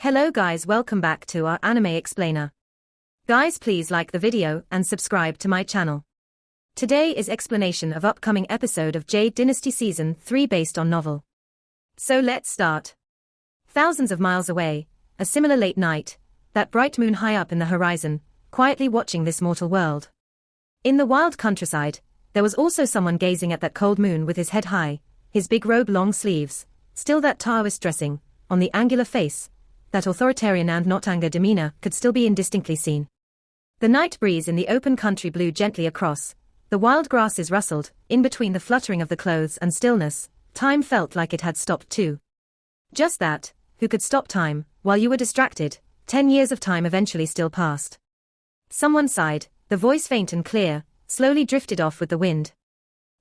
Hello guys, welcome back to our anime explainer. Guys, please like the video and subscribe to my channel. Today is explanation of upcoming episode of Jade Dynasty Season 3 based on novel. So let's start. Thousands of miles away, a similar late night, that bright moon high up in the horizon, quietly watching this mortal world. In the wild countryside, there was also someone gazing at that cold moon with his head high, his big robe long sleeves, still that Taoist dressing, on the angular face. That authoritarian and not anger demeanor could still be indistinctly seen. The night breeze in the open country blew gently across, the wild grasses rustled, in between the fluttering of the clothes and stillness, time felt like it had stopped too. Just that, who could stop time, while you were distracted? 10 years of time eventually still passed. Someone sighed, the voice faint and clear, slowly drifted off with the wind.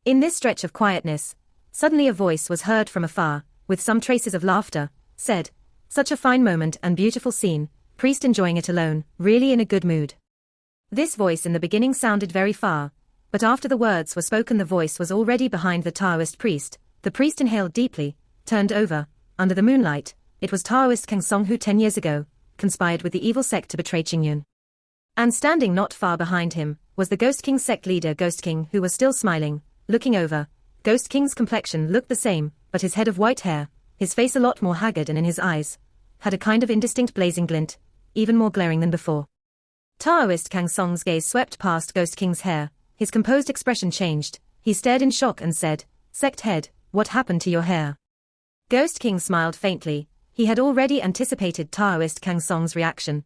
In this stretch of quietness, suddenly a voice was heard from afar, with some traces of laughter, said, "Such a fine moment and beautiful scene, priest enjoying it alone, really in a good mood." This voice in the beginning sounded very far, but after the words were spoken the voice was already behind the Taoist priest. The priest inhaled deeply, turned over, under the moonlight. It was Taoist Kang Song who 10 years ago, conspired with the evil sect to betray Qingyun. And standing not far behind him, was the Ghost King sect leader Ghost King who was still smiling, looking over. Ghost King's complexion looked the same, but his head of white hair, his face a lot more haggard and in his eyes, had a kind of indistinct blazing glint, even more glaring than before. Taoist Kang Song's gaze swept past Ghost King's hair, his composed expression changed, he stared in shock and said, "Sect head, what happened to your hair?" Ghost King smiled faintly, he had already anticipated Taoist Kang Song's reaction.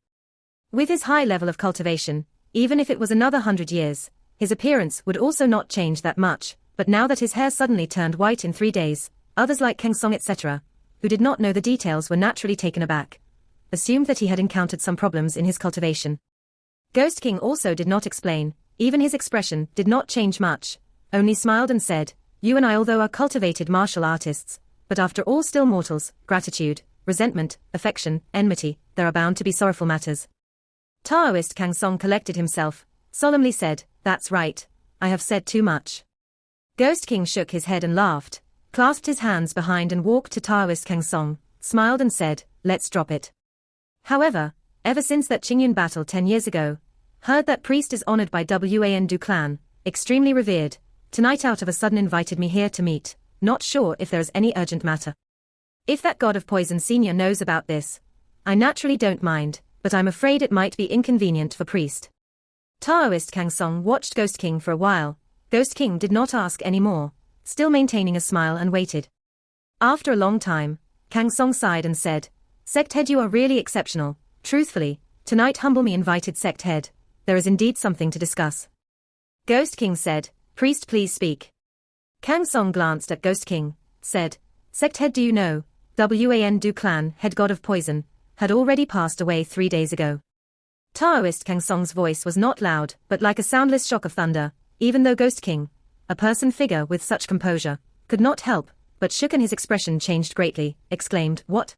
With his high level of cultivation, even if it was another 100 years, his appearance would also not change that much, but now that his hair suddenly turned white in 3 days, others like Kang Song etc., who did not know the details were naturally taken aback, assumed that he had encountered some problems in his cultivation. Ghost King also did not explain, even his expression did not change much, only smiled and said, "You and I although are cultivated martial artists, but after all still mortals, gratitude, resentment, affection, enmity, there are bound to be sorrowful matters." Taoist Kang Song collected himself, solemnly said, "That's right, I have said too much." Ghost King shook his head and laughed, clasped his hands behind and walked to Taoist Kang Song, smiled and said, "Let's drop it." However, ever since that Qingyun battle 10 years ago, heard that priest is honored by Wan Du clan, extremely revered, tonight out of a sudden invited me here to meet, not sure if there is any urgent matter. If that god of poison senior knows about this, I naturally don't mind, but I'm afraid it might be inconvenient for priest. Taoist Kang Song watched Ghost King for a while. Ghost King did not ask any more, still maintaining a smile and waited. After a long time, Kang Song sighed and said, "Sect head, you are really exceptional. Truthfully, tonight humble me invited sect head, there is indeed something to discuss." Ghost King said, "Priest please speak." Kang Song glanced at Ghost King, said, "Sect head, do you know, Wan Du clan head god of poison, had already passed away 3 days ago." Taoist Kang Song's voice was not loud but like a soundless shock of thunder, even though Ghost King, a person figure with such composure, could not help, but shook and his expression changed greatly, exclaimed, "What?"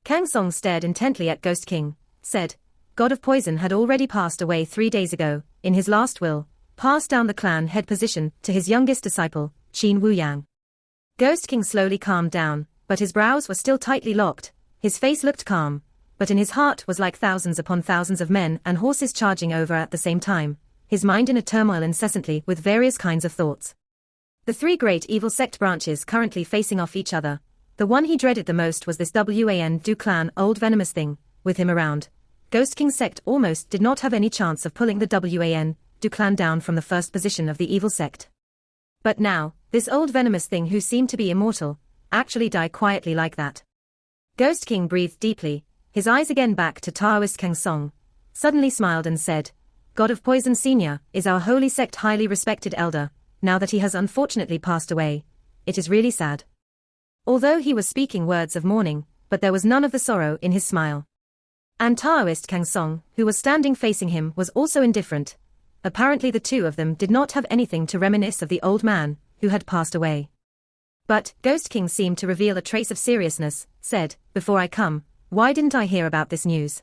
Kang Song stared intently at Ghost King, said, "God of Poison had already passed away 3 days ago, in his last will, passed down the clan head position to his youngest disciple, Qin Wuyang." Ghost King slowly calmed down, but his brows were still tightly locked, his face looked calm, but in his heart was like thousands upon thousands of men and horses charging over at the same time, his mind in a turmoil incessantly with various kinds of thoughts. The 3 great evil sect branches currently facing off each other. The one he dreaded the most was this Wan Du clan old venomous thing, with him around. Ghost King sect almost did not have any chance of pulling the Wan Du clan down from the first position of the evil sect. But now, this old venomous thing who seemed to be immortal, actually die quietly like that. Ghost King breathed deeply, his eyes again back to Taoist Kang Song, suddenly smiled and said, "God of Poison Senior is our holy sect highly respected elder, now that he has unfortunately passed away, it is really sad." Although he was speaking words of mourning, but there was none of the sorrow in his smile. And Taoist Kang Song, who was standing facing him, was also indifferent. Apparently the two of them did not have anything to reminisce of the old man, who had passed away. But Ghost King seemed to reveal a trace of seriousness, said, "Before I come, why didn't I hear about this news?"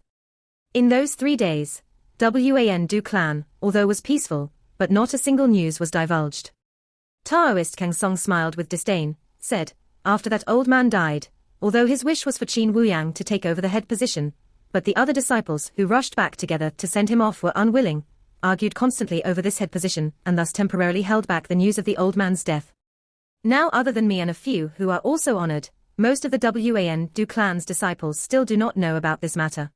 In those 3 days, Wan Du clan, although was peaceful, but not a single news was divulged. Taoist Kang Song smiled with disdain, said, "After that old man died, although his wish was for Qin Wuyang to take over the head position, but the other disciples who rushed back together to send him off were unwilling, argued constantly over this head position, and thus temporarily held back the news of the old man's death. Now, other than me and a few who are also honored, most of the Wan Du clan's disciples still do not know about this matter.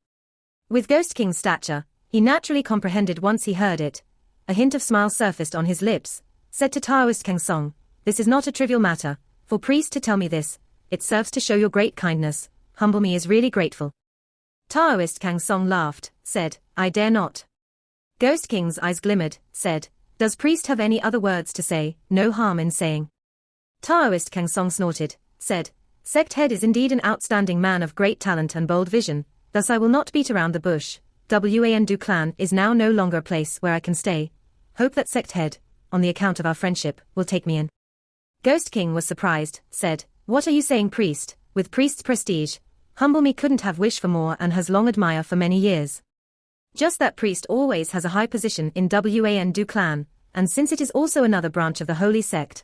With Ghost King's stature, he naturally comprehended once he heard it. A hint of smile surfaced on his lips, said to Taoist Kang Song, "This is not a trivial matter, for priest to tell me this, it serves to show your great kindness, humble me is really grateful." Taoist Kang Song laughed, said, "I dare not." Ghost King's eyes glimmered, said, "Does priest have any other words to say? No harm in saying." Taoist Kang Song snorted, said, "Sect head is indeed an outstanding man of great talent and bold vision, thus I will not beat around the bush. Wan Du clan is now no longer a place where I can stay. Hope that sect head, on the account of our friendship, will take me in." Ghost King was surprised, said, "What are you saying, priest? With priest's prestige, humble me couldn't have wished for more and has long admired for many years. Just that priest always has a high position in Wan Du clan, and since it is also another branch of the holy sect,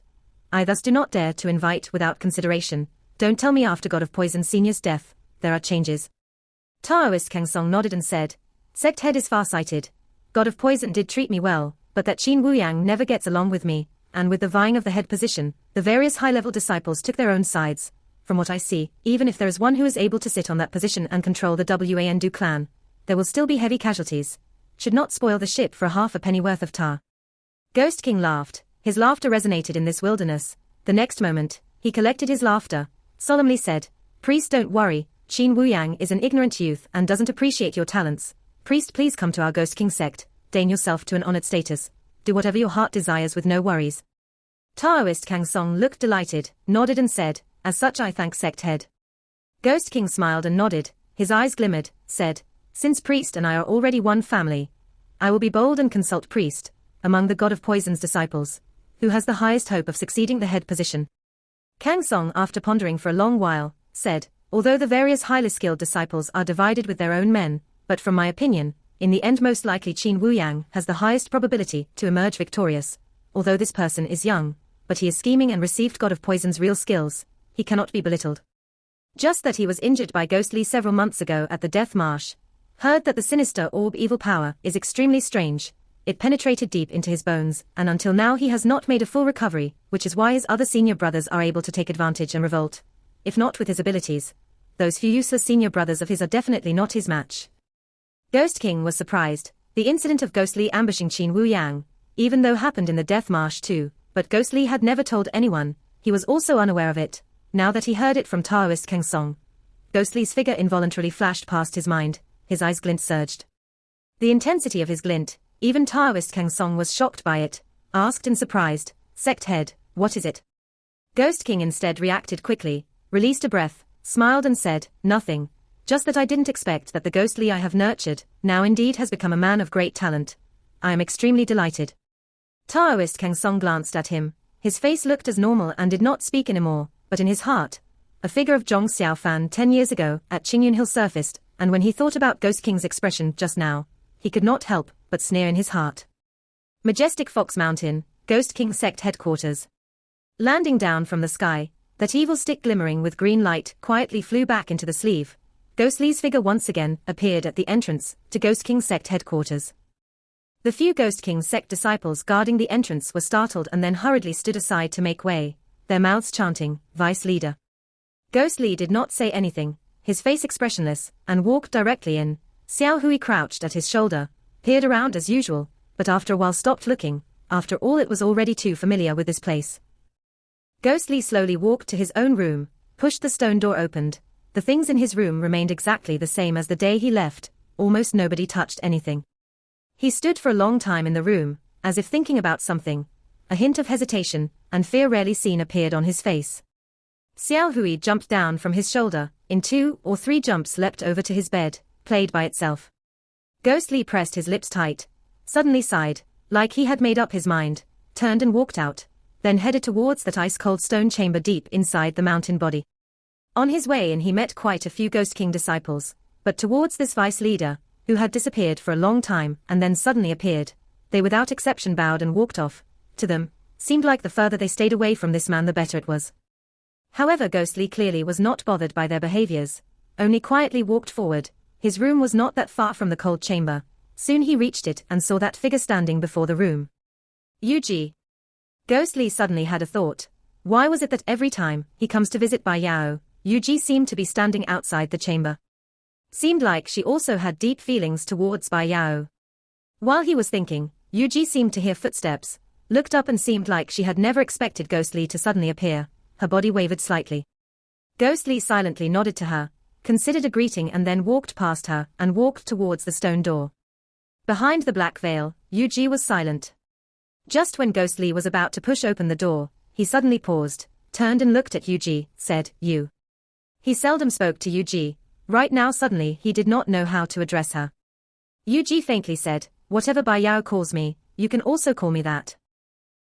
I thus do not dare to invite without consideration. Don't tell me after God of Poison Senior's death, there are changes." Taoist Kang Song nodded and said, "Sect head is far-sighted. God of Poison did treat me well, but that Qin Wuyang never gets along with me, and with the vying of the head position, the various high-level disciples took their own sides. From what I see, even if there is one who is able to sit on that position and control the Wan Du clan, there will still be heavy casualties. Should not spoil the ship for half a penny worth of tar." Ghost King laughed. His laughter resonated in this wilderness. The next moment, he collected his laughter, solemnly said, "Priest, don't worry, Qin Wuyang is an ignorant youth and doesn't appreciate your talents. Priest, please come to our Ghost King sect, deign yourself to an honored status. Do whatever your heart desires with no worries." Taoist Kang Song looked delighted, nodded and said, "As such I thank sect head." Ghost King smiled and nodded, his eyes glimmered, said, "Since priest and I are already one family, I will be bold and consult priest, among the God of Poison's disciples, who has the highest hope of succeeding the head position." Kang Song, after pondering for a long while, said, "Although the various highly skilled disciples are divided with their own men, but from my opinion, in the end most likely Qin Wuyang has the highest probability to emerge victorious. Although this person is young, but he is scheming and received God of Poison's real skills, he cannot be belittled. Just that he was injured by Ghostly several months ago at the Death Marsh. Heard that the sinister orb evil power is extremely strange. It penetrated deep into his bones, and until now he has not made a full recovery, which is why his other senior brothers are able to take advantage and revolt. If not with his abilities, those few useless senior brothers of his are definitely not his match." Ghost King was surprised. The incident of Ghostly ambushing Qin Wuyang, even though happened in the Death Marsh too, but Ghostly had never told anyone. He was also unaware of it. Now that he heard it from Taoist Kang Song, Ghostly's figure involuntarily flashed past his mind. His eyes' glint surged. The intensity of his glint, even Taoist Kang Song was shocked by it, asked in surprised, "Sect head, what is it?" Ghost King instead reacted quickly, released a breath, smiled and said, "Nothing. Just that I didn't expect that the Ghostly I have nurtured, now indeed has become a man of great talent. I am extremely delighted." Taoist Kang Song glanced at him. His face looked as normal and did not speak anymore, but in his heart, a figure of Zhong Xiaofan 10 years ago at Qingyun Hill surfaced, and when he thought about Ghost King's expression just now, he could not help but sneer in his heart. Majestic Fox Mountain, Ghost King Sect Headquarters. Landing down from the sky, that evil stick glimmering with green light quietly flew back into the sleeve. Ghostly's figure once again appeared at the entrance to Ghost King Sect Headquarters. The few Ghost King Sect disciples guarding the entrance were startled and then hurriedly stood aside to make way, their mouths chanting, "Vice Leader." Ghostly did not say anything, his face expressionless, and walked directly in. Xiao Hui crouched at his shoulder, peered around as usual, but after a while stopped looking. After all, it was already too familiar with this place. Ghostly slowly walked to his own room, pushed the stone door opened. The things in his room remained exactly the same as the day he left, almost nobody touched anything. He stood for a long time in the room, as if thinking about something. A hint of hesitation and fear rarely seen appeared on his face. Xiao Hui jumped down from his shoulder, in 2 or 3 jumps leapt over to his bed, played by itself. Ghostly pressed his lips tight, suddenly sighed, like he had made up his mind, turned and walked out, then headed towards that ice-cold stone chamber deep inside the mountain body. On his way in he met quite a few Ghost King disciples, but towards this vice leader, who had disappeared for a long time and then suddenly appeared, they without exception bowed and walked off. To them, seemed like the further they stayed away from this man the better it was. However, Ghostly clearly was not bothered by their behaviors, only quietly walked forward. His room was not that far from the cold chamber. Soon he reached it and saw that figure standing before the room. Yuji. Ghostly suddenly had a thought. Why was it that every time he comes to visit Bai Yao, Yuji seemed to be standing outside the chamber? Seemed like she also had deep feelings towards Bai Yao. While he was thinking, Yuji seemed to hear footsteps, looked up and seemed like she had never expected Ghostly to suddenly appear. Her body wavered slightly. Ghostly silently nodded to her, considered a greeting and then walked past her and walked towards the stone door. Behind the black veil, Yuji was silent. Just when Ghostly was about to push open the door, he suddenly paused, turned and looked at Yuji, said, "You." He seldom spoke to Yuji. Right now suddenly he did not know how to address her. Yuji faintly said, "Whatever Bai Yao calls me, you can also call me that."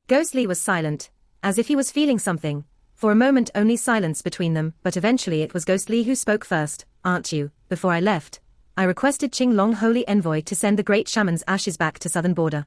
Ghostly was silent, as if he was feeling something. For a moment only silence between them, but eventually it was Ghostly who spoke first. "Aren't you? Before I left, I requested Qinglong Holy Envoy to send the great shaman's ashes back to southern border."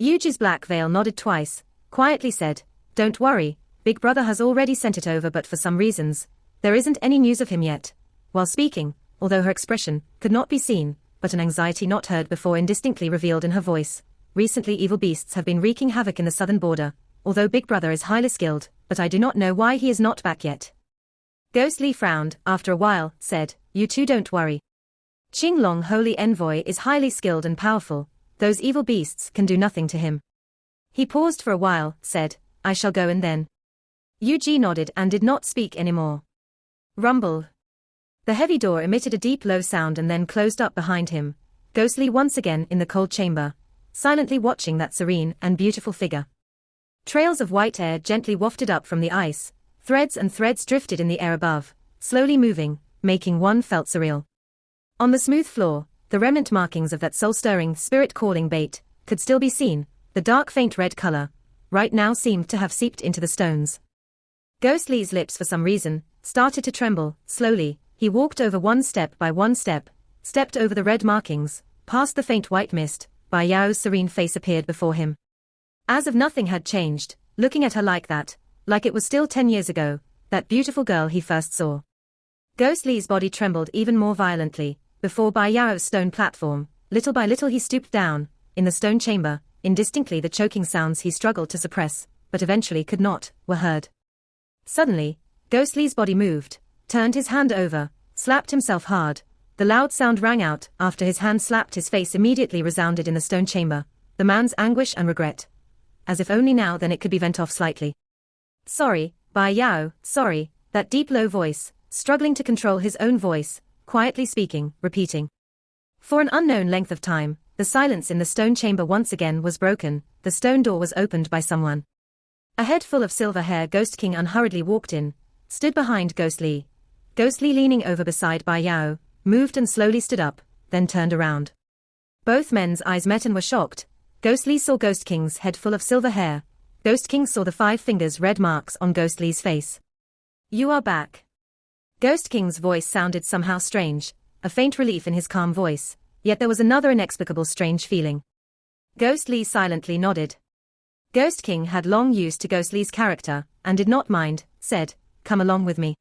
Yuji's black veil nodded twice, quietly said, "Don't worry, Big Brother has already sent it over, but for some reasons, there isn't any news of him yet." While speaking, although her expression could not be seen, but an anxiety not heard before indistinctly revealed in her voice, "Recently evil beasts have been wreaking havoc in the southern border, although Big Brother is highly skilled, but I do not know why he is not back yet." Ghostly frowned, after a while, said, "You too don't worry. Qinglong Holy Envoy is highly skilled and powerful, those evil beasts can do nothing to him." He paused for a while, said, "I shall go and then." Yuji nodded and did not speak anymore. Rumble. The heavy door emitted a deep low sound and then closed up behind him, Ghostly once again in the cold chamber, silently watching that serene and beautiful figure. Trails of white air gently wafted up from the ice, threads and threads drifted in the air above, slowly moving, making one felt surreal. On the smooth floor, the remnant markings of that soul-stirring, spirit-calling bait could still be seen. The dark faint red color, right now seemed to have seeped into the stones. Ghostly's lips for some reason started to tremble. Slowly, he walked over one step by one step, stepped over the red markings, past the faint white mist. Bai Yao's serene face appeared before him. As if nothing had changed, looking at her like that, like it was still 10 years ago, that beautiful girl he first saw. Ghostly's body trembled even more violently. Before Bai Yao's stone platform, little by little he stooped down. In the stone chamber, indistinctly the choking sounds he struggled to suppress, but eventually could not, were heard. Suddenly, Ghostly's body moved, turned his hand over, slapped himself hard. The loud sound rang out. After his hand slapped, his face immediately resounded in the stone chamber. The man's anguish and regret. As if only now then it could be vent off slightly. "Sorry, Bai Yao, sorry," that deep low voice, struggling to control his own voice, quietly speaking, repeating. For an unknown length of time, the silence in the stone chamber once again was broken. The stone door was opened by someone. A head full of silver hair Ghost King unhurriedly walked in, stood behind Ghostly. Ghostly leaning over beside Bai Yao, moved and slowly stood up, then turned around. Both men's eyes met and were shocked. Ghostly saw Ghost King's head full of silver hair. Ghost King saw the 5 fingers red marks on Ghostly's face. "You are back." Ghost King's voice sounded somehow strange, a faint relief in his calm voice, yet there was another inexplicable strange feeling. Ghostly silently nodded. Ghost King had long used to Ghostly's character, and did not mind, said, "Come along with me.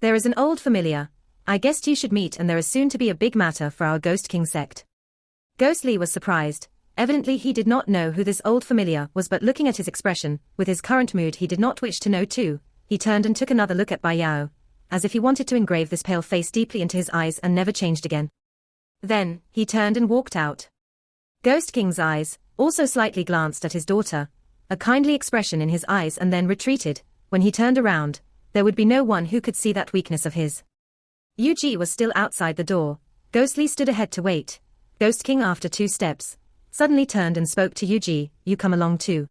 There is an old familiar. I guessed you should meet, and there is soon to be a big matter for our Ghost King sect." Ghostly was surprised. Evidently he did not know who this old familiar was, but looking at his expression, with his current mood he did not wish to know too. He turned and took another look at Bai Yao, as if he wanted to engrave this pale face deeply into his eyes and never changed again. Then, he turned and walked out. Ghost King's eyes also slightly glanced at his daughter, a kindly expression in his eyes, and then retreated. When he turned around, there would be no one who could see that weakness of his. Yuji was still outside the door. Ghostly stood ahead to wait. Ghost King, after 2 steps, suddenly turned and spoke to Yuji. "You come along too."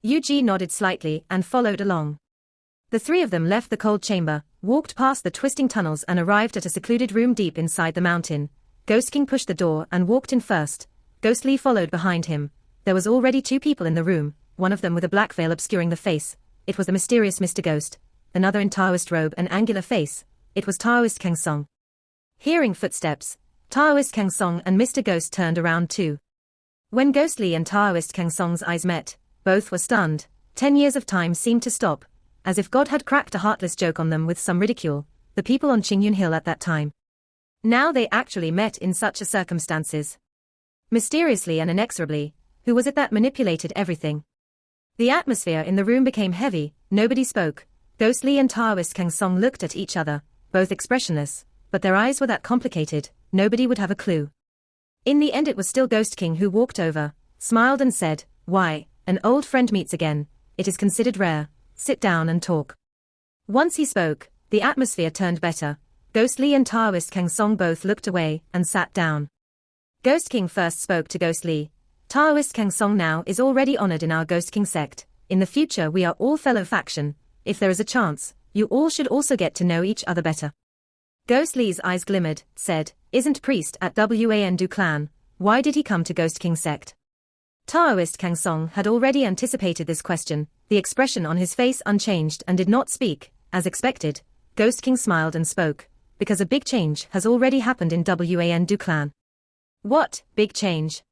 Yuji nodded slightly and followed along. The 3 of them left the cold chamber, walked past the twisting tunnels and arrived at a secluded room deep inside the mountain. Ghost King pushed the door and walked in first. Ghostly followed behind him. There was already 2 people in the room, one of them with a black veil obscuring the face. It was the mysterious Mr. Ghost. Another in Taoist robe and angular face. It was Taoist Kang Song. Hearing footsteps, Taoist Kang Song and Mr. Ghost turned around too. When Ghostly and Taoist Kang Song's eyes met, both were stunned. 10 years of time seemed to stop, as if God had cracked a heartless joke on them with some ridicule, the people on Qingyun Hill at that time. Now they actually met in such a circumstances. Mysteriously and inexorably, who was it that manipulated everything? The atmosphere in the room became heavy, nobody spoke. Ghost Lee and Taoist Kang Song looked at each other, both expressionless, but their eyes were that complicated, nobody would have a clue. In the end it was still Ghost King who walked over, smiled and said, "Why, an old friend meets again, it is considered rare, sit down and talk." Once he spoke, the atmosphere turned better. Ghost Lee and Taoist Kang Song both looked away and sat down. Ghost King first spoke to Ghost Lee. "Taoist Kang Song now is already honored in our Ghost King sect. In the future we are all fellow faction. If there is a chance, you all should also get to know each other better." Ghost Lee's eyes glimmered, said, "Isn't priest at Wandu clan, why did he come to Ghost King sect?" Taoist Kang Song had already anticipated this question, the expression on his face unchanged and did not speak, as expected. Ghost King smiled and spoke, "Because a big change has already happened in Wandu clan." "What, big change?"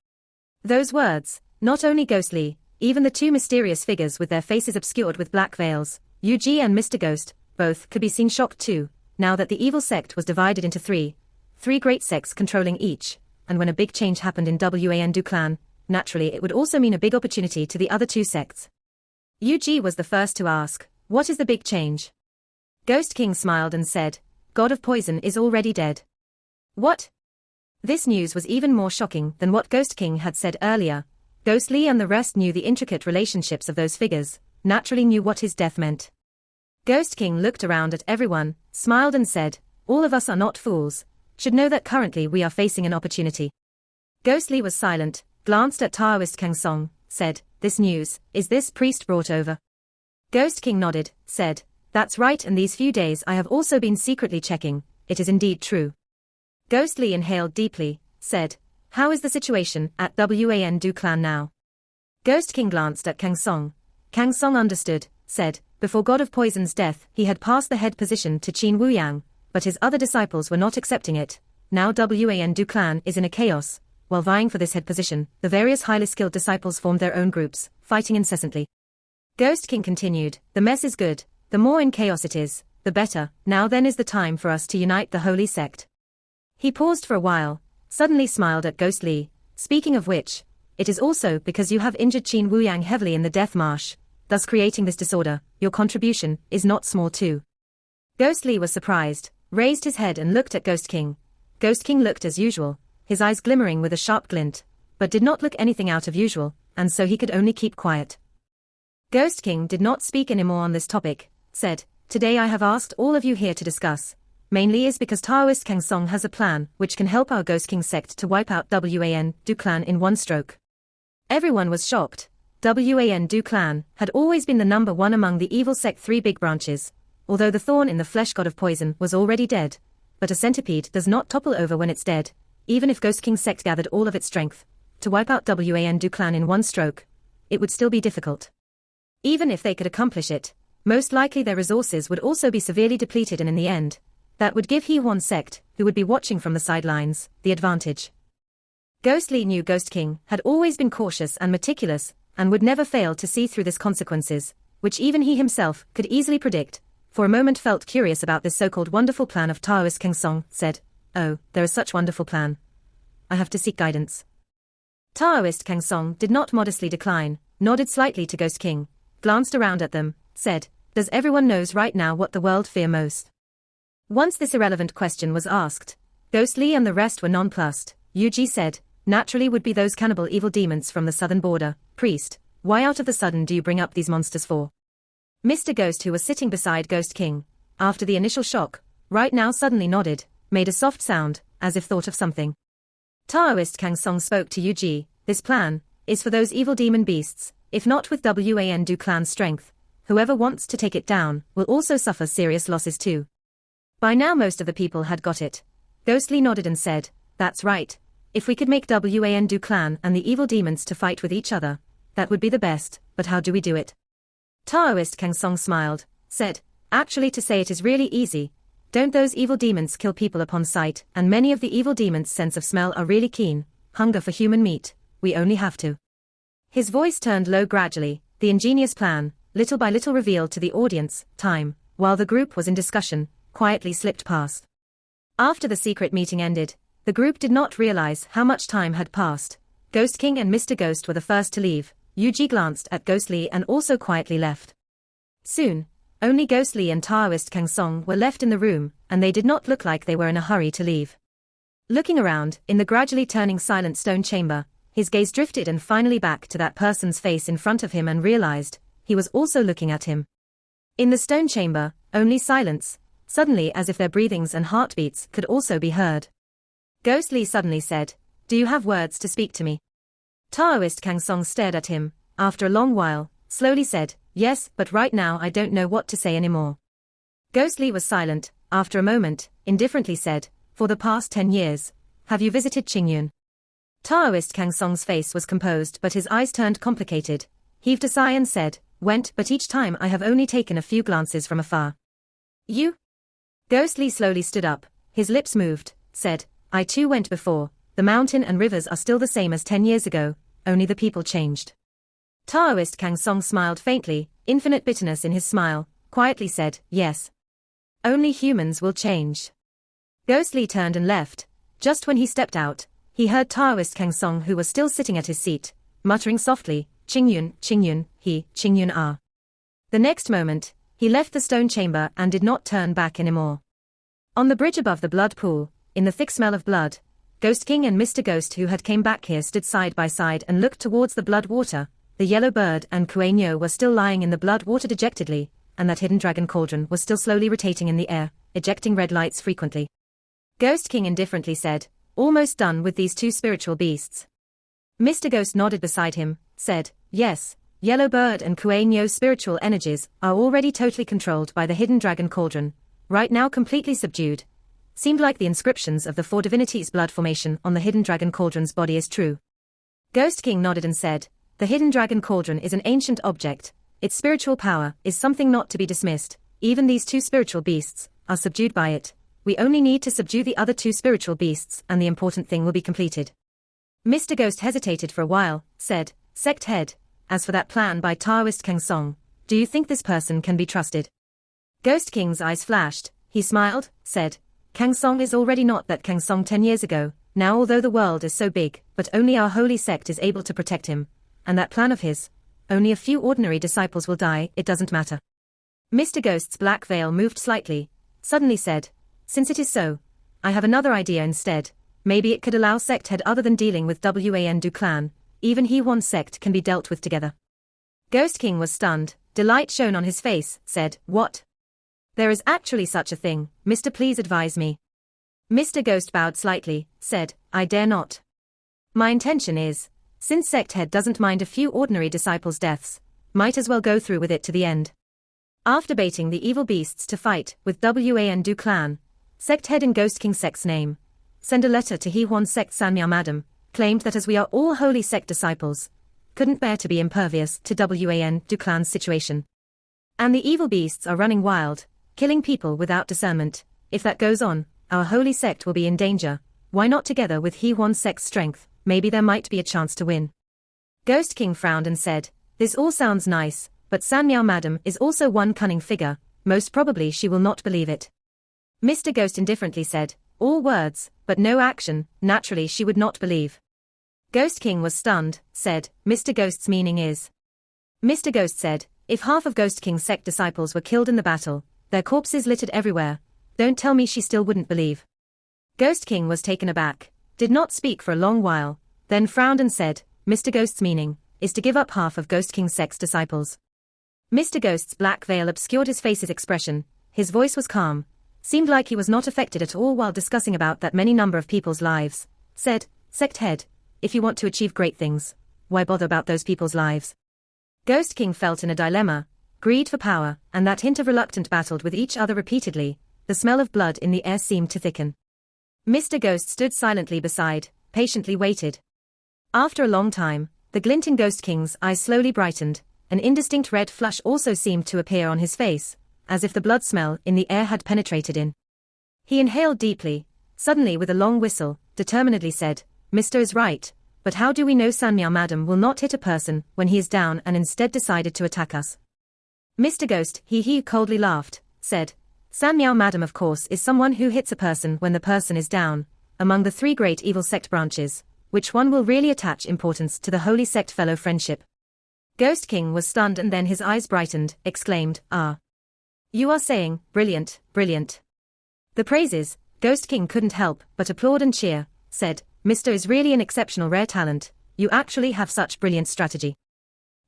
Those words, not only Ghost Lee, even the two mysterious figures with their faces obscured with black veils, Yu-Ji and Mr. Ghost, both could be seen shocked too, now that the evil sect was divided into three great sects controlling each, and when a big change happened in Wandu clan, naturally it would also mean a big opportunity to the other two sects. Yu-Ji was the first to ask, "What is the big change?" Ghost King smiled and said, "God of Poison is already dead." What? This news was even more shocking than what Ghost King had said earlier. Ghost Lee and the rest knew the intricate relationships of those figures, naturally knew what his death meant. Ghost King looked around at everyone, smiled and said, "All of us are not fools, should know that currently we are facing an opportunity." Ghost Lee was silent, glanced at Taoist Kang Song, said, "This news, is this priest brought over?" Ghost King nodded, said, "That's right, and these few days I have also been secretly checking, it is indeed true." Ghost Lee inhaled deeply, said, "How is the situation at Wandu clan now?" Ghost King glanced at Kang Song. Kang Song understood, said, "Before God of Poison's death he had passed the head position to Qin Wuyang, but his other disciples were not accepting it. Now Wandu clan is in a chaos. While vying for this head position, the various highly skilled disciples formed their own groups, fighting incessantly." Ghost King continued, "The mess is good, the more in chaos it is, the better. Now then is the time for us to unite the holy sect." He paused for a while, suddenly smiled at Ghost Lee, "Speaking of which, it is also because you have injured Qin Wuyang heavily in the death march, thus creating this disorder, your contribution is not small too." Ghost Lee was surprised, raised his head and looked at Ghost King. Ghost King looked as usual, his eyes glimmering with a sharp glint, but did not look anything out of usual, and so he could only keep quiet. Ghost King did not speak anymore on this topic, said, "Today I have asked all of you here to discuss, mainly is because Taoist Kang Song has a plan which can help our Ghost King sect to wipe out Wandu clan in one stroke." Everyone was shocked. Wandu clan had always been the number one among the evil sect three big branches, although the thorn in the flesh God of Poison was already dead, but a centipede does not topple over when it's dead. Even if Ghost King sect gathered all of its strength to wipe out Wandu clan in one stroke, it would still be difficult. Even if they could accomplish it, most likely their resources would also be severely depleted, and in the end, that would give He-Hwan sect, who would be watching from the sidelines, the advantage. Ghost Lee knew Ghost King had always been cautious and meticulous, and would never fail to see through this consequences, which even he himself could easily predict. For a moment felt curious about this so-called wonderful plan of Taoist Kang Song, said, "Oh, there is such wonderful plan. I have to seek guidance." Taoist Kang Song did not modestly decline, nodded slightly to Ghost King, glanced around at them, said, "Does everyone knows right now what the world fear most?" Once this irrelevant question was asked, Ghost Lee and the rest were nonplussed. Yu-Ji said, "Naturally would be those cannibal evil demons from the southern border. Priest, why out of the sudden do you bring up these monsters for?" Mr. Ghost, who was sitting beside Ghost King, after the initial shock, right now suddenly nodded, made a soft sound, as if thought of something. Taoist Kang Song spoke to Yu-Ji, "This plan is for those evil demon beasts. If not with Wandu clan's strength, whoever wants to take it down will also suffer serious losses too." By now most of the people had got it. Ghost Lee nodded and said, "That's right. If we could make Wandu clan and the evil demons to fight with each other, that would be the best, but how do we do it?" Taoist Kang Song smiled, said, "Actually to say it is really easy. Don't those evil demons kill people upon sight, and many of the evil demons' sense of smell are really keen, hunger for human meat, we only have to." His voice turned low gradually, "The ingenious plan, little by little revealed to the audience, time, while the group was in discussion, quietly slipped past. After the secret meeting ended, the group did not realize how much time had passed. Ghost King and Mr. Ghost were the first to leave. Yuji glanced at Ghostly and also quietly left. Soon, only Ghostly and Taoist Kang Song were left in the room, and they did not look like they were in a hurry to leave. Looking around, in the gradually turning silent stone chamber, his gaze drifted and finally back to that person's face in front of him and realized, he was also looking at him. In the stone chamber, only silence, suddenly as if their breathings and heartbeats could also be heard. Ghostly suddenly said, "Do you have words to speak to me?" Taoist Kang Song stared at him, after a long while, slowly said, "Yes, but right now I don't know what to say anymore." Ghostly was silent, after a moment, indifferently said, "For the past 10 years, have you visited Qingyun?" Taoist Kang Song's face was composed but his eyes turned complicated, heaved a sigh and said, "Went, but each time I have only taken a few glances from afar." "You?" Ghostly slowly stood up, his lips moved, said, "I too went before, the mountain and rivers are still the same as 10 years ago, only the people changed." Taoist Kang Song smiled faintly, infinite bitterness in his smile, quietly said, "Yes. Only humans will change." Ghostly turned and left. Just when he stepped out, he heard Taoist Kang Song, who was still sitting at his seat, muttering softly, "Qingyun, Qingyun, Qingyun ah." The next moment, he left the stone chamber and did not turn back anymore. On the bridge above the blood pool, in the thick smell of blood, Ghost King and Mr. Ghost, who had came back here, stood side by side and looked towards the blood water. The yellow bird and Kuenyo were still lying in the blood water dejectedly, and that hidden dragon cauldron was still slowly rotating in the air, ejecting red lights frequently. Ghost King indifferently said, "Almost done with these two spiritual beasts." Mr. Ghost nodded beside him, said, "Yes, Yellow Bird and Kuenyo's spiritual energies are already totally controlled by the hidden dragon cauldron, right now completely subdued. Seemed like the inscriptions of the four divinities' blood formation on the hidden dragon cauldron's body is true." Ghost King nodded and said, "The hidden dragon cauldron is an ancient object. Its spiritual power is something not to be dismissed. Even these two spiritual beasts are subdued by it. We only need to subdue the other two spiritual beasts and the important thing will be completed." Mr. Ghost hesitated for a while, said, "Sect head, as for that plan by Taoist Kang Song, do you think this person can be trusted?" Ghost King's eyes flashed, he smiled, said, "Kang Song is already not that Kang Song 10 years ago, now although the world is so big, but only our holy sect is able to protect him, and that plan of his, only a few ordinary disciples will die, it doesn't matter." Mr. Ghost's black veil moved slightly, suddenly said, "Since it is so, I have another idea instead. Maybe it could allow sect head other than dealing with Wandu clan, even he one sect can be dealt with together." Ghost King was stunned, delight shone on his face, said, "What? There is actually such a thing, Mr. Please advise me." Mr. Ghost bowed slightly, said, "I dare not. My intention is, since sect head doesn't mind a few ordinary disciples' deaths, might as well go through with it to the end. After baiting the evil beasts to fight with Wandu clan, sect head in Ghost King sect's name, send a letter to He Huan sect Sanmiao Madam, claimed that as we are all holy sect disciples, couldn't bear to be impervious to Wandu clan's situation. And the evil beasts are running wild, killing people without discernment. If that goes on, our holy sect will be in danger. Why not together with He Huan sect's strength, maybe there might be a chance to win." Ghost King frowned and said, "This all sounds nice, but Sanmiao Madam is also one cunning figure, most probably she will not believe it." Mr. Ghost indifferently said, "All words, but no action, naturally she would not believe." Ghost King was stunned, said, "Mr. Ghost's meaning is?" Mr. Ghost said, "If half of Ghost King's sect disciples were killed in the battle, their corpses littered everywhere, don't tell me she still wouldn't believe." Ghost King was taken aback, did not speak for a long while, then frowned and said, "Mr. Ghost's meaning is to give up half of Ghost King's sect's disciples." Mr. Ghost's black veil obscured his face's expression, his voice was calm, seemed like he was not affected at all while discussing about that many number of people's lives, said, "Sect head, if you want to achieve great things, why bother about those people's lives?" Ghost King felt in a dilemma, greed for power, and that hint of reluctant battled with each other repeatedly, the smell of blood in the air seemed to thicken. Mr. Ghost stood silently beside, patiently waited. After a long time, the glint in Ghost King's eyes slowly brightened, an indistinct red flush also seemed to appear on his face, as if the blood smell in the air had penetrated in. He inhaled deeply, suddenly with a long whistle, determinedly said, "Mr. is right, but how do we know Sanmiao Madam will not hit a person when he is down and instead decided to attack us?" Mr. Ghost, he coldly laughed, said, San Miao Madam of course is someone who hits a person when the person is down. Among the three great evil sect branches, which one will really attach importance to the holy sect fellow friendship? Ghost King was stunned and then his eyes brightened, exclaimed, Ah. You are saying, brilliant, brilliant. The praises, Ghost King couldn't help but applaud and cheer, said, Mr. is really an exceptional rare talent, you actually have such brilliant strategy.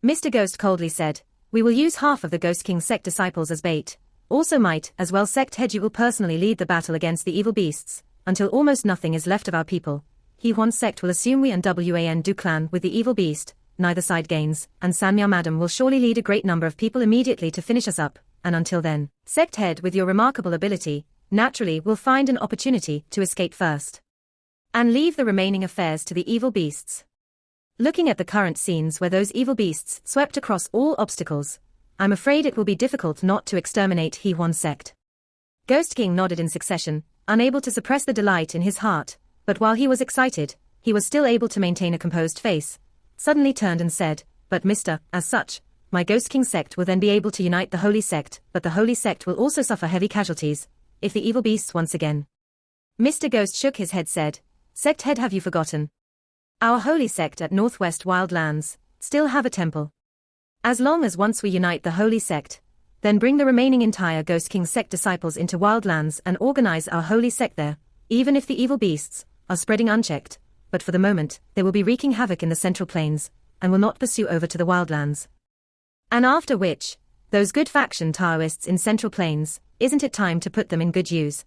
Mr. Ghost coldly said, We will use half of the Ghost King sect disciples as bait. Also might as well sect head you will personally lead the battle against the evil beasts, until almost nothing is left of our people. He Huan sect will assume we and Wan do clan with the evil beast, neither side gains, and San Miao Madam will surely lead a great number of people immediately to finish us up, and until then, sect head with your remarkable ability, naturally will find an opportunity to escape first. And leave the remaining affairs to the evil beasts. Looking at the current scenes where those evil beasts swept across all obstacles, I'm afraid it will be difficult not to exterminate He Huan sect. Ghost King nodded in succession, unable to suppress the delight in his heart, but while he was excited, he was still able to maintain a composed face, suddenly turned and said, But Mr., as such, my Ghost King sect will then be able to unite the holy sect, but the holy sect will also suffer heavy casualties, if the evil beasts once again. Mr. Ghost shook his head said, Sect head, have you forgotten? Our holy sect at Northwest Wildlands still have a temple. As long as once we unite the holy sect, then bring the remaining entire Ghost King sect disciples into Wildlands and organize our holy sect there, even if the evil beasts are spreading unchecked, but for the moment, they will be wreaking havoc in the Central Plains, and will not pursue over to the Wildlands. And after which, those good faction Taoists in Central Plains, isn't it time to put them in good use?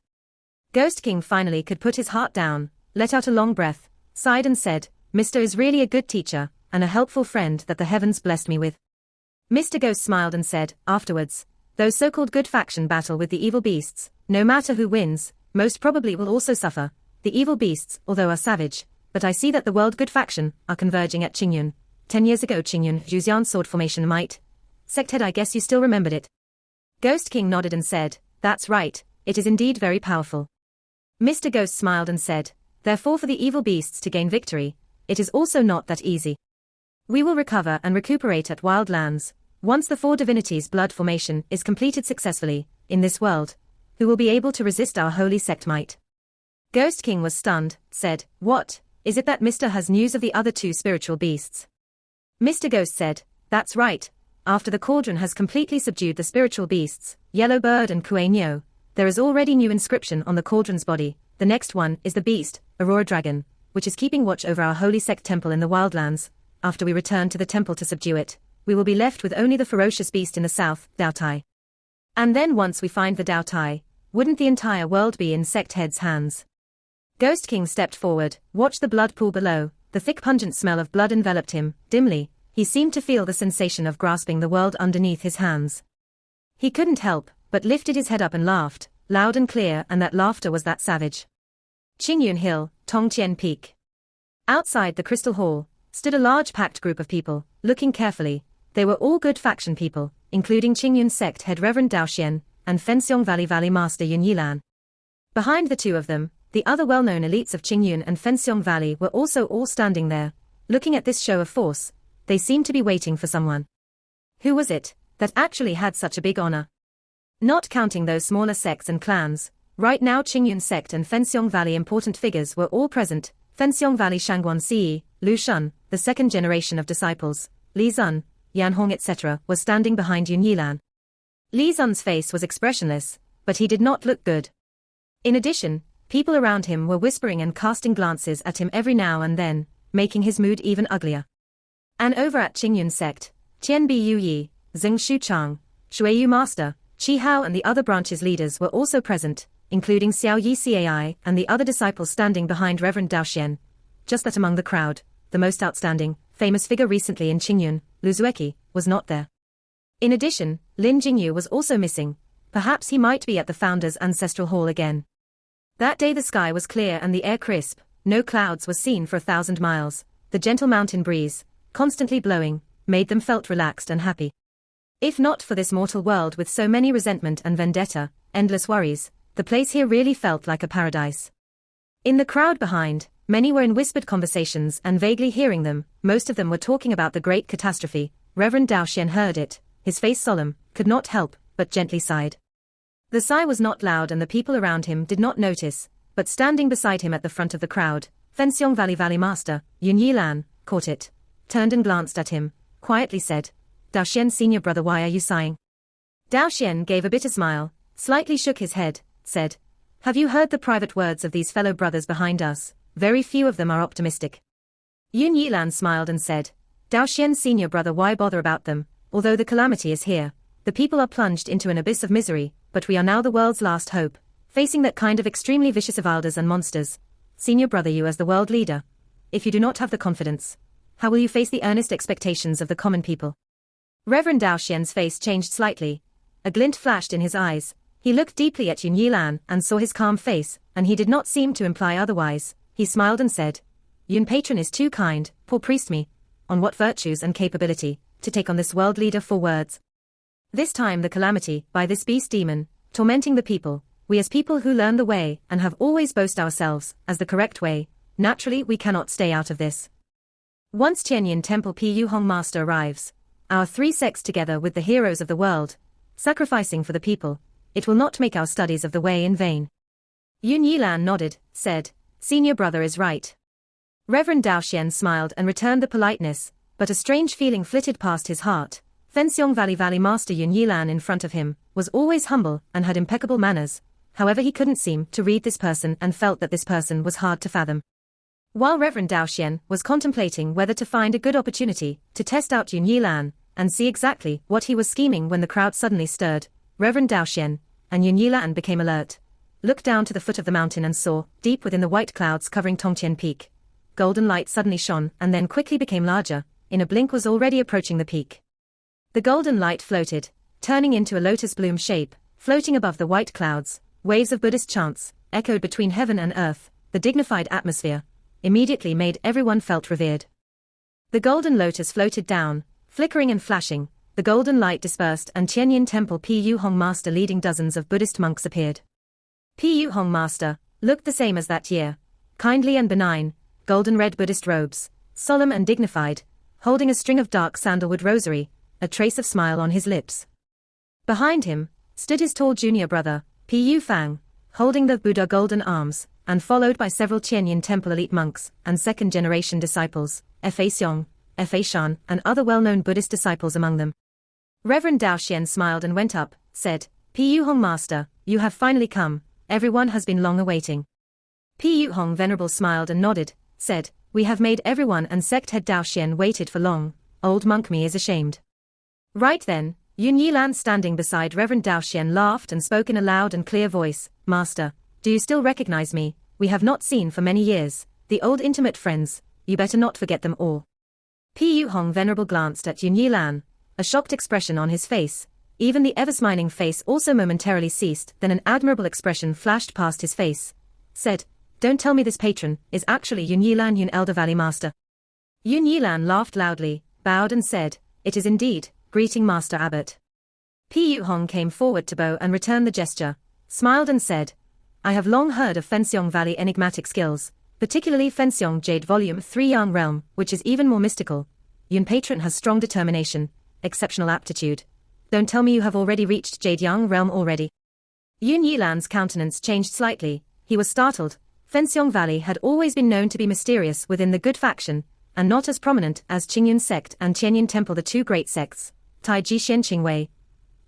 Ghost King finally could put his heart down, let out a long breath, sighed and said, Mr. is really a good teacher, and a helpful friend that the heavens blessed me with. Mr. Ghost smiled and said, afterwards, those so-called good faction battle with the evil beasts, no matter who wins, most probably will also suffer. The evil beasts, although are savage, but I see that the world good faction are converging at Qingyun. 10 years ago Qingyun, Zhuxian's sword formation might. Sect head, I guess you still remembered it. Ghost King nodded and said, That's right, it is indeed very powerful. Mr. Ghost smiled and said, Therefore for the evil beasts to gain victory, it is also not that easy. We will recover and recuperate at Wildlands, once the four divinities' blood formation is completed successfully, in this world, who will be able to resist our holy sect might? Ghost King was stunned, said, What, is it that Mr. has news of the other two spiritual beasts? Mr. Ghost said, That's right, after the cauldron has completely subdued the spiritual beasts, Yellow Bird and Kuei Nyo, there is already new inscription on the cauldron's body. The next one is the beast, Aurora Dragon, which is keeping watch over our holy sect temple in the Wildlands. After we return to the temple to subdue it, we will be left with only the ferocious beast in the south, Dao Tai. And then once we find the Dao Tai, wouldn't the entire world be in sect head's hands? Ghost King stepped forward, watched the blood pool below, the thick pungent smell of blood enveloped him, dimly, he seemed to feel the sensation of grasping the world underneath his hands. He couldn't help, but lifted his head up and laughed, loud and clear, and that laughter was that savage. Qingyun Hill, Tongqian Peak. Outside the Crystal Hall, stood a large packed group of people, looking carefully. They were all good faction people, including Qingyun sect head Reverend Dao Xian, and Fenxiong Valley Master Yun Yilan. Behind the two of them, the other well-known elites of Qingyun and Fenxiong Valley were also all standing there, looking at this show of force. They seemed to be waiting for someone. Who was it that actually had such a big honor? Not counting those smaller sects and clans, right now Qingyun sect and Fenxiong Valley important figures were all present. Fenxiong Valley Shangguan Ce, Lu Shun, the second generation of disciples, Li Zun, Yan Hong etc. was standing behind Yun Yilan. Li Zun's face was expressionless, but he did not look good. In addition, people around him were whispering and casting glances at him every now and then, making his mood even uglier. And over at Qingyun sect, Qian Bi Yu Yi, Zheng Shuchang, Shuiyu Master, Qi Hao and the other branches leaders were also present, including Xiao Yi Cai and the other disciples standing behind Reverend Dao Xian. Just that among the crowd, the most outstanding, famous figure recently in Qingyun, Lu Zueki, was not there. In addition, Lin Jingyu was also missing. Perhaps he might be at the founder's ancestral hall again. That day the sky was clear and the air crisp, no clouds were seen for 1,000 miles. The gentle mountain breeze, constantly blowing, made them felt relaxed and happy. If not for this mortal world with so many resentment and vendetta, endless worries, the place here really felt like a paradise. In the crowd behind, many were in whispered conversations and vaguely hearing them. Most of them were talking about the great catastrophe. Reverend Dao Xian heard it, his face solemn, could not help but gently sighed. The sigh was not loud and the people around him did not notice, but standing beside him at the front of the crowd, Fenxiong Valley Master, Yun Yilan, caught it, turned and glanced at him, quietly said, "Dao Xian senior brother, why are you sighing?" Dao Xian gave a bitter smile, slightly shook his head, said, "Have you heard the private words of these fellow brothers behind us? Very few of them are optimistic." Yun Yilan smiled and said, "Dao Xian senior brother, why bother about them? Although the calamity is here, the people are plunged into an abyss of misery, but we are now the world's last hope, facing that kind of extremely vicious evalders and monsters. Senior brother, you as the world leader, if you do not have the confidence, how will you face the earnest expectations of the common people?" Reverend Dao Xian's face changed slightly. A glint flashed in his eyes. He looked deeply at Yun Yilan and saw his calm face, and he did not seem to imply otherwise. He smiled and said, "Yun patron is too kind, poor priest me. On what virtues and capability, to take on this world leader for words? This time the calamity, by this beast demon, tormenting the people, we as people who learn the way and have always boasted ourselves as the correct way, naturally we cannot stay out of this. Once Tianyin Temple Pu Hong Master arrives, our three sects together with the heroes of the world, sacrificing for the people, it will not make our studies of the way in vain." Yun Yilan nodded, said, "Senior brother is right." Reverend Dao Xian smiled and returned the politeness, but a strange feeling flitted past his heart. Fenxiong Valley Master Yun Yilan in front of him was always humble and had impeccable manners, however he couldn't seem to read this person and felt that this person was hard to fathom. While Reverend Dao Xian was contemplating whether to find a good opportunity to test out Yun Yilan and see exactly what he was scheming when the crowd suddenly stirred, Reverend Dao Xian and Yun Yilan became alert, looked down to the foot of the mountain and saw, deep within the white clouds covering Tongtian Peak, golden light suddenly shone and then quickly became larger, in a blink was already approaching the peak. The golden light floated, turning into a lotus bloom shape, floating above the white clouds. Waves of Buddhist chants echoed between heaven and earth. The dignified atmosphere immediately made everyone felt revered. The golden lotus floated down, flickering and flashing. The golden light dispersed and Tianyin Temple Pu Hong Master leading dozens of Buddhist monks appeared. Pu Hong Master looked the same as that year, kindly and benign, golden red Buddhist robes, solemn and dignified, holding a string of dark sandalwood rosary, a trace of smile on his lips. Behind him stood his tall junior brother, Pu Fang, holding the Buddha golden arms, and followed by several Tianyin Temple elite monks and second-generation disciples, Fa Xiong, Fa Shan, and other well-known Buddhist disciples among them. Reverend Dao Xian smiled and went up, said, "Pu Hong Master, you have finally come, everyone has been long awaiting." Pu Hong Venerable smiled and nodded, said, "We have made everyone and sect head Dao Xian waited for long, old monk me is ashamed." Right then, Yun Yilan standing beside Reverend Dao Xian laughed and spoke in a loud and clear voice, "Master, do you still recognize me? We have not seen for many years, the old intimate friends, you better not forget them all." Pu Hong Venerable glanced at Yun Yilan, a shocked expression on his face. Even the ever-smiling face also momentarily ceased, then an admirable expression flashed past his face. Said, "Don't tell me this patron is actually Yun Yilan, Yun Elder Valley Master." Yun Yilan laughed loudly, bowed and said, "It is indeed, greeting Master Abbot." Pu Hong came forward to bow and return the gesture, smiled and said, "I have long heard of Fenxiong Valley enigmatic skills, particularly Fenxiong Jade Volume 3 Yang Realm, which is even more mystical. Yun Patron has strong determination, exceptional aptitude. Don't tell me you have already reached Jade Yang Realm already." Yun Yilan's countenance changed slightly. He was startled. Fenxiong Valley had always been known to be mysterious within the good faction, and not as prominent as Qingyun sect and Tianyin Temple, the two great sects, Tai Ji Xian Qingwei,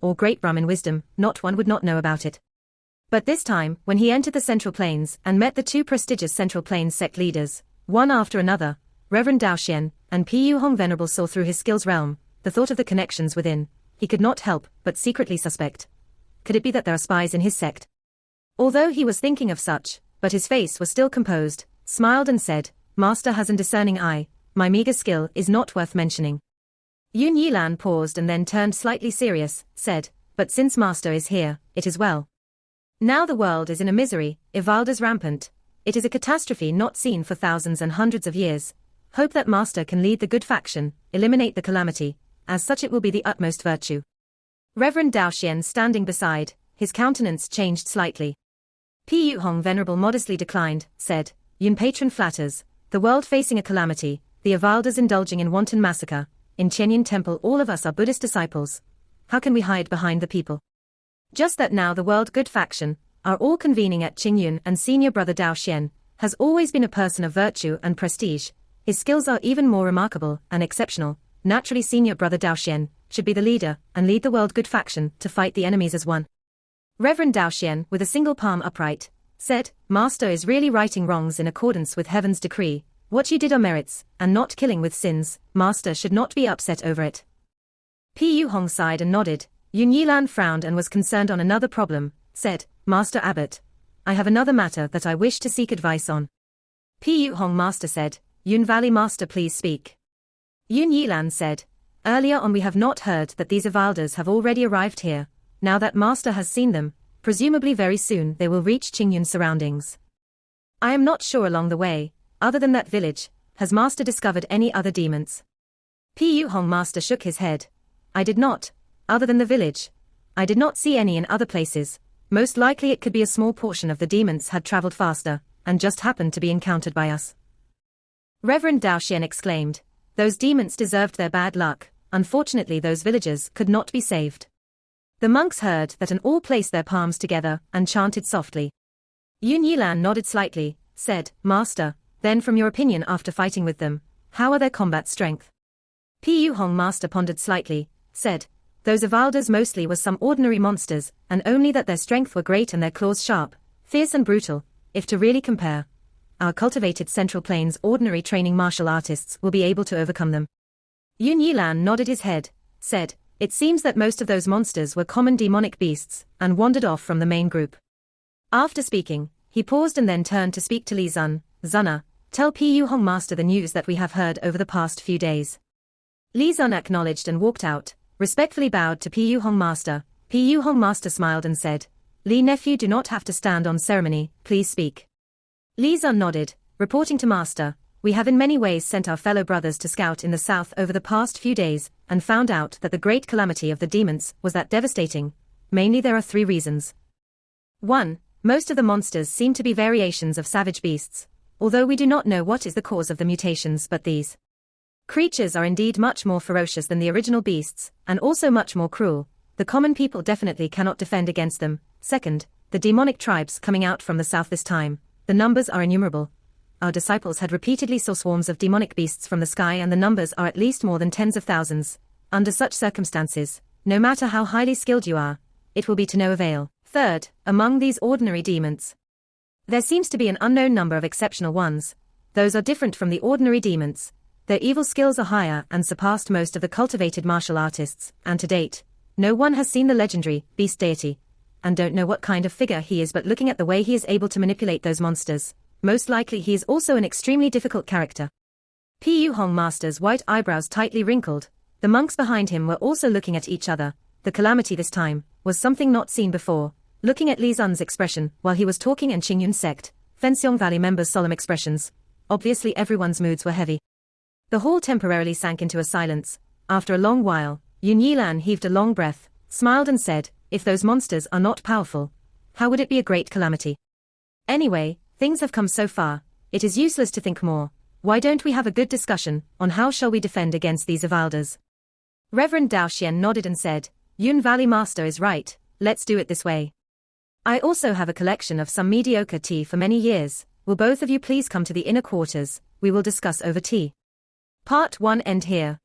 or Great Brahmin Wisdom, not one would not know about it. But this time, when he entered the Central Plains and met the two prestigious Central Plains sect leaders, one after another, Reverend Dao Xian and Pu Hong Venerable saw through his skills realm, the thought of the connections within, he could not help but secretly suspect. Could it be that there are spies in his sect? Although he was thinking of such, but his face was still composed, smiled and said, "Master has an discerning eye, my meager skill is not worth mentioning." Yun Yilan paused and then turned slightly serious, said, "But since Master is here, it is well. Now the world is in a misery, Ivalders rampant. It is a catastrophe not seen for thousands and hundreds of years. Hope that Master can lead the good faction, eliminate the calamity, as such it will be the utmost virtue." Reverend Dao Xian standing beside, his countenance changed slightly. Pu Hong Venerable modestly declined, said, "Yun Patron flatters, the world facing a calamity, the Ivalders indulging in wanton massacre. In Tianyin Temple all of us are Buddhist disciples. how can we hide behind the people? Just that now the World Good faction are all convening at Qingyun, and senior brother Dao Xian has always been a person of virtue and prestige. His skills are even more remarkable and exceptional. Naturally, senior brother Dao Xian should be the leader and lead the World Good faction to fight the enemies as one. Reverend Dao Xian, with a single palm upright, said, Master is really righting wrongs in accordance with heaven's decree. What you did are merits, and not killing with sins. Master should not be upset over it. Pi Yuhong sighed and nodded. Yun Yilan frowned and was concerned on another problem, said, Master Abbot, I have another matter that I wish to seek advice on. Pi Yuhong Master said, Yun Valley Master, please speak. Yun Yilan said, earlier on we have not heard that these Evalders have already arrived here. Now that Master has seen them, presumably very soon they will reach Qingyun surroundings. I am not sure along the way, other than that village, has Master discovered any other demons? Pi Yuhong Master shook his head. I did not, other than the village. I did not see any in other places. Most likely it could be a small portion of the demons had traveled faster, and just happened to be encountered by us. Reverend Dao Xian exclaimed, those demons deserved their bad luck. Unfortunately those villagers could not be saved. The monks heard that and all placed their palms together and chanted softly. Yun Yilan nodded slightly, said, Master, then from your opinion after fighting with them, how are their combat strength? Pi Yuhong Master pondered slightly, said, those Evalders mostly were some ordinary monsters, and only that their strength were great and their claws sharp, fierce and brutal. If to really compare, our cultivated Central Plains ordinary training martial artists will be able to overcome them. Yun Yilan nodded his head, said, it seems that most of those monsters were common demonic beasts, and wandered off from the main group. After speaking, he paused and then turned to speak to Li Zun. Zunna, tell Pi Yuhong Master the news that we have heard over the past few days. Li Zun acknowledged and walked out, respectfully bowed to Pi Yuhong Master. Pi Yuhong Master smiled and said, Li nephew, do not have to stand on ceremony, please speak. Li Zun nodded, reporting to Master, we have in many ways sent our fellow brothers to scout in the south over the past few days, and found out that the great calamity of the demons was that devastating. Mainly there are 3 reasons. 1. Most of the monsters seem to be variations of savage beasts, although we do not know what is the cause of the mutations, but these creatures are indeed much more ferocious than the original beasts, and also much more cruel. The common people definitely cannot defend against them. 2. The demonic tribes coming out from the south this time, the numbers are innumerable. Our disciples had repeatedly saw swarms of demonic beasts from the sky, and the numbers are at least more than tens of thousands. Under such circumstances, no matter how highly skilled you are, it will be to no avail. 3. Among these ordinary demons, there seems to be an unknown number of exceptional ones. Those are different from the ordinary demons. Their evil skills are higher and surpassed most of the cultivated martial artists, and to date, no one has seen the legendary beast deity, and don't know what kind of figure he is, but looking at the way he is able to manipulate those monsters, most likely he is also an extremely difficult character. Pi Yuhong Master's white eyebrows tightly wrinkled. The monks behind him were also looking at each other. The calamity this time was something not seen before. Looking at Li Zun's expression while he was talking and Qingyun sect, Fenxiong Valley members' solemn expressions, obviously everyone's moods were heavy. The hall temporarily sank into a silence. After a long while, Yun Yilan heaved a long breath, smiled and said, if those monsters are not powerful, how would it be a great calamity? Anyway, things have come so far, it is useless to think more. Why don't we have a good discussion on how shall we defend against these Evalders? Reverend Dao Xian nodded and said, Yun Valley Master is right, let's do it this way. I also have a collection of some mediocre tea for many years. Will both of you please come to the inner quarters, we will discuss over tea. Part 1 end here.